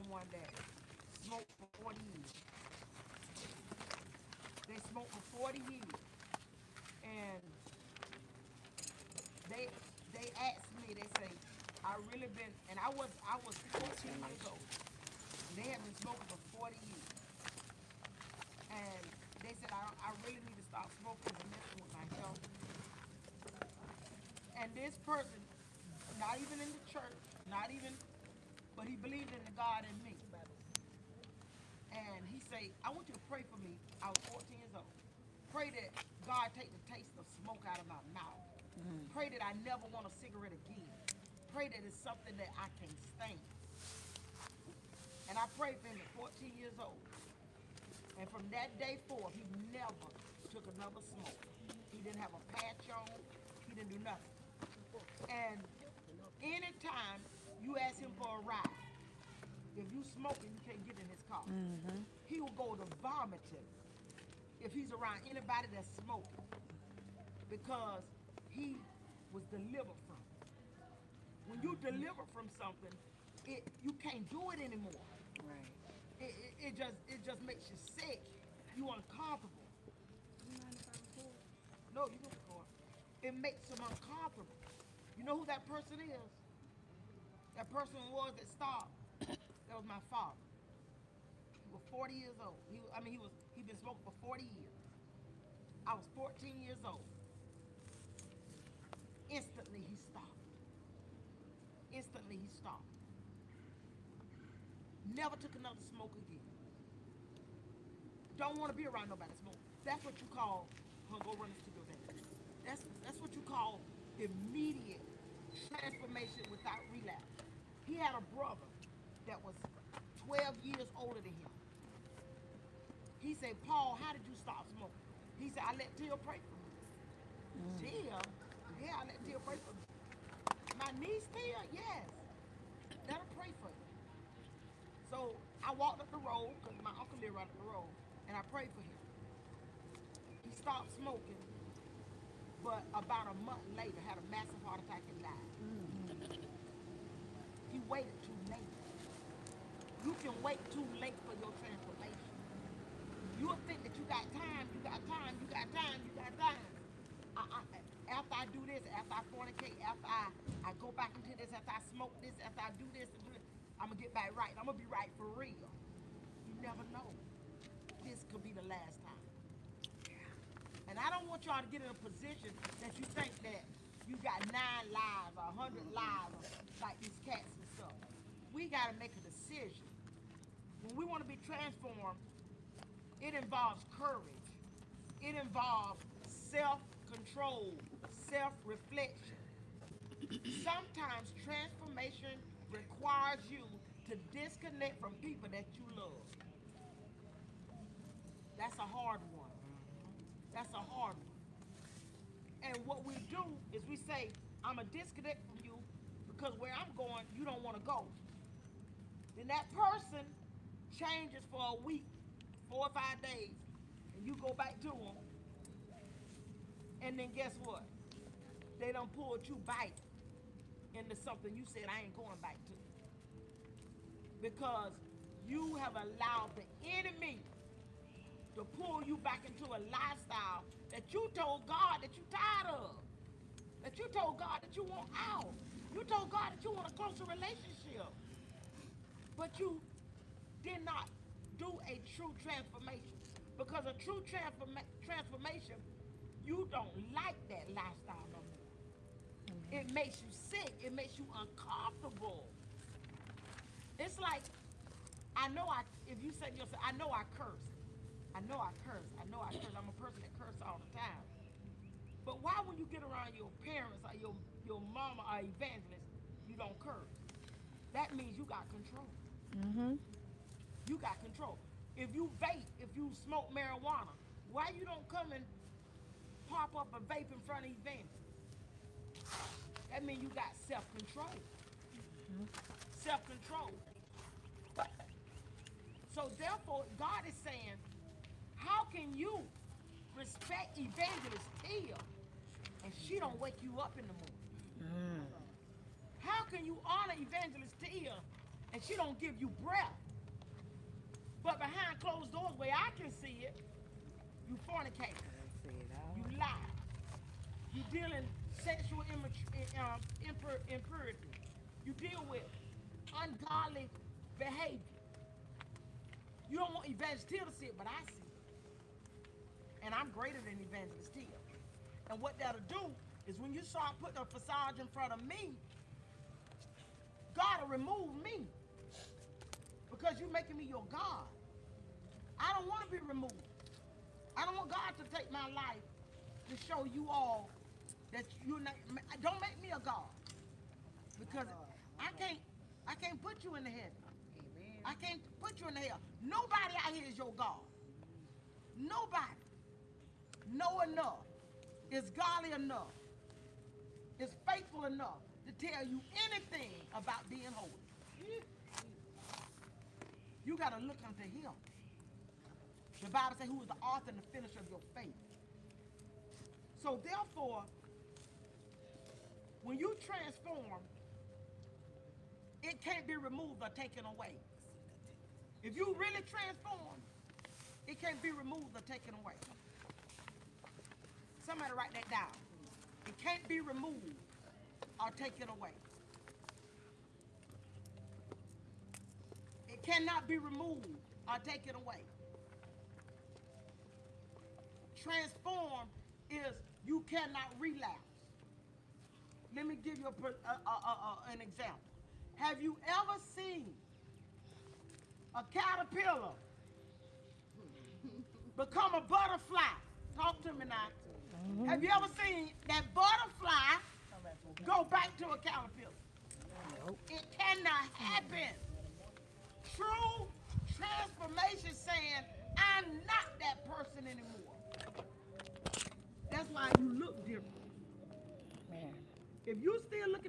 someone that smoked for 40 years. They smoked for 40 years. And they they asked me, they say, I really been, and I was 14 years old. And they have been smoking for 40 years. And they said, I really need to stop smoking and messing with my health. And this person, not even in the church, not even, but he believed in the God in me. And he said, I want you to pray for me. I was 14 years old. Pray that God take the taste of smoke out of my mouth. Pray that I never want a cigarette again. Pray that it's something that I can stand. And I prayed for him at 14 years old. And from that day forth, he never took another smoke. He didn't have a patch on. He didn't do nothing. And anytime you ask him for a ride, if you smoking, you can't get in his car. He will go to vomiting if he's around anybody that's smoking because he was delivered from it. When you deliver from something, you can't do it anymore. Right. It just makes you sick. You uncomfortable. You mind if I record? No, you don't record. It makes them uncomfortable. You know who that person is? That person was that stopped. That was my father. He was 40 years old. He'd been smoking for 40 years. I was 14 years old. Instantly he stopped. Instantly he stopped. Never took another smoke again. Don't want to be around nobody smoke. That's what you call, go run this to your vein. That's what you call immediate transformation without relapse. He had a brother that was 12 years older than him. He said, Paul, how did you stop smoking? He said, I let Tia pray for me. Tia? Yeah, I let Tia pray for me. My niece Tia? Yes. Let her pray for you. So I walked up the road, because my uncle lived right up the road, and I prayed for him. He stopped smoking, but about a month later had a massive heart attack and died. He waited too late. You can wait too late for your transformation. You'll think that you got time, you got time, you got time, you got time. After I do this, after I fornicate, after I go back into this, after I smoke this, after I do this and do this, I'm going to get back right. I'm going to be right for real. You never know. This could be the last time. And I don't want y'all to get in a position that you think that you got 9 lives or 100 lives like these cats and stuff. We got to make a decision. When we want to be transformed, it involves courage. It involves self-control, self-reflection. Sometimes transformation requires you to disconnect from people that you love. That's a hard one. That's a hard one. And what we do is we say, I'm going to disconnect from you because where I'm going, you don't want to go. Then that person changes for a week, 4 or 5 days, and you go back to them. And then guess what? They done pulled you back into something you said I ain't going back to. Because you have allowed the enemy to pull you back into a lifestyle that you told God that you tired of. That you told God that you want out. You told God that you want a closer relationship. But you did not do a true transformation. Because a true transformation, you don't like that lifestyle no more. It makes you sick. It makes you uncomfortable. It's like, if you say to yourself, I know I curse. I know I curse. I know I curse. I'm a person that curses all the time. But why when you get around your parents or your mama or evangelist, you don't curse? That means you got control. You got control. If you vape, if you smoke marijuana, why you don't come and pop up a vape in front of evangelists? That means you got self-control. Self-control. So therefore, God is saying, how can you respect Evangelist Tia and she don't wake you up in the morning? How can you honor Evangelist Tia and she don't give you breath. But behind closed doors, where I can see it, you fornicate, you lie, you deal in sexual impurity, you deal with ungodly behavior. You don't want Evangelist Till to see it, but I see it. And I'm greater than Evangelist Till. And what that'll do is when you start putting a facade in front of me, God will remove me. Because you're making me your God. I don't want to be removed. I don't want God to take my life to show you all that you're not. Don't make me a God. Because I can't put you in the heaven. I can't put you in the hell. Nobody out here is your God. Nobody know enough, is godly enough, is faithful enough to tell you anything about being holy. You got to look unto him. The Bible says who is the author and the finisher of your faith. So therefore, when you transform, it can't be removed or taken away. If you really transform, it can't be removed or taken away. Somebody write that down. It can't be removed or taken away. It cannot be removed or taken away. Transform is you cannot relapse. Let me give you an example. Have you ever seen a caterpillar become a butterfly? Talk to me now. Have you ever seen that butterfly go back to a caterpillar? It cannot happen. True transformation saying, I'm not that person anymore. That's why you look different. Man. If you still looking